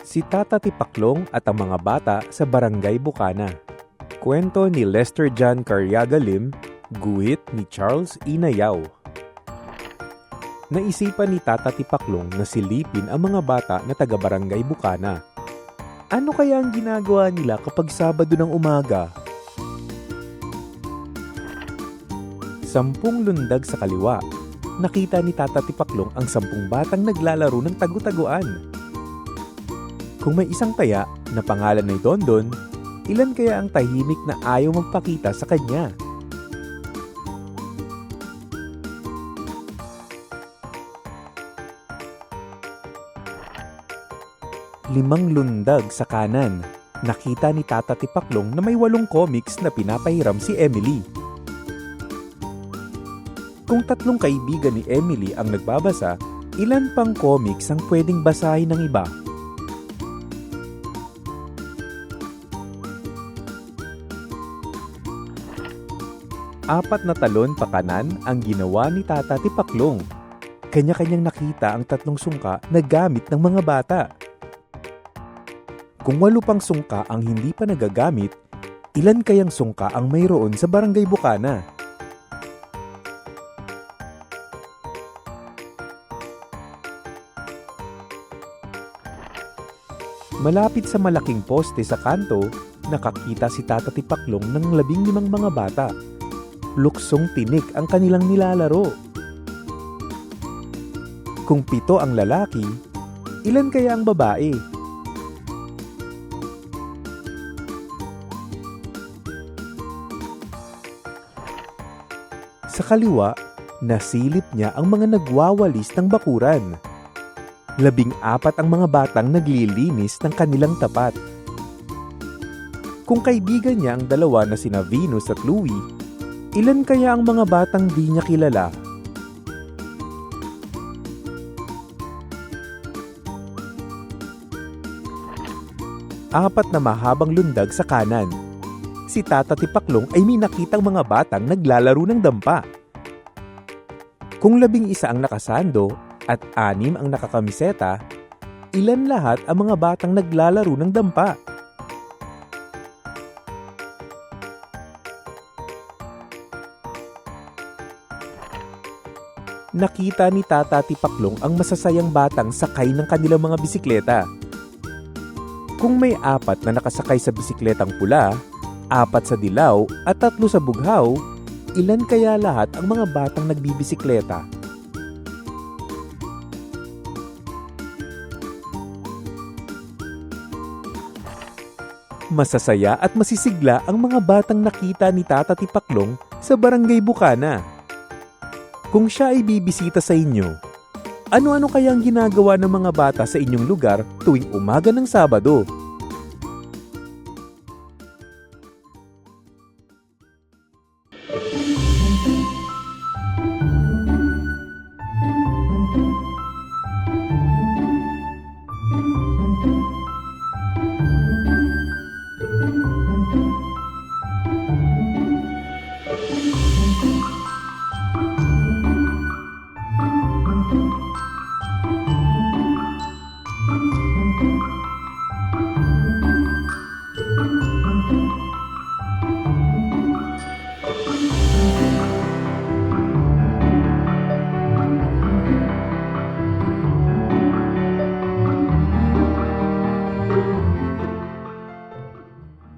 Si Tata Tipaklong at ang mga bata sa Barangay Bukana. Kwento ni Lester John Carriaga Lim, guhit ni Charles Inayaw. Naisipan ni Tata Tipaklong na silipin ang mga bata na taga-Barangay Bukana. Ano kaya ang ginagawa nila kapag Sabado ng umaga? 10 lundag sa kaliwa. Nakita ni Tata Tipaklong ang 10 batang naglalaro ng tagu-taguan. Kung may isang taya na pangalan ay Dondon, ilan kaya ang tahimik na ayaw magpakita sa kanya? Limang lundag sa kanan. Nakita ni Tata Tipaklong na may 8 comics na pinapahiram si Emily. Kung 3 kaibigan ni Emily ang nagbabasa, ilan pang comics ang pwedeng basahin ng iba? Apat na talon pa kanan ang ginawa ni Tata Tipaklong. Kanya-kanyang nakita ang 3 sungka na gamit ng mga bata. Kung 8 pang sungka ang hindi pa nagagamit, ilan kayang sungka ang mayroon sa Barangay Bukana? Malapit sa malaking poste sa kanto, nakakita si Tata Tipaklong ng 15 mga bata. Luksong tinik ang kanilang nilalaro. Kung 7 ang lalaki, ilan kaya ang babae? Sa kaliwa, nasilip niya ang mga nagwawalis ng bakuran. 14 ang mga batang naglilinis ng kanilang tapat. Kung kaibigan niya ang 2 na sina Venus at Louie, ilan kaya ang mga batang di niya kilala? Apat na mahabang lundag sa kanan. Si Tata Tipaklong ay may nakitang mga batang naglalaro ng dampa. Kung 11 ang nakasando at 6 ang nakakamiseta, ilan lahat ang mga batang naglalaro ng dampa? Nakita ni Tata Tipaklong ang masasayang batang sakay ng kanilang mga bisikleta. Kung may 4 na nakasakay sa bisikletang pula, 4 sa dilaw at 3 sa bughaw, ilan kaya lahat ang mga batang nagbibisikleta? Masasaya at masisigla ang mga batang nakita ni Tata Tipaklong sa Barangay Bukana. Kung siya ay bibisita sa inyo, ano-ano kaya ang ginagawa ng mga bata sa inyong lugar tuwing umaga ng Sabado?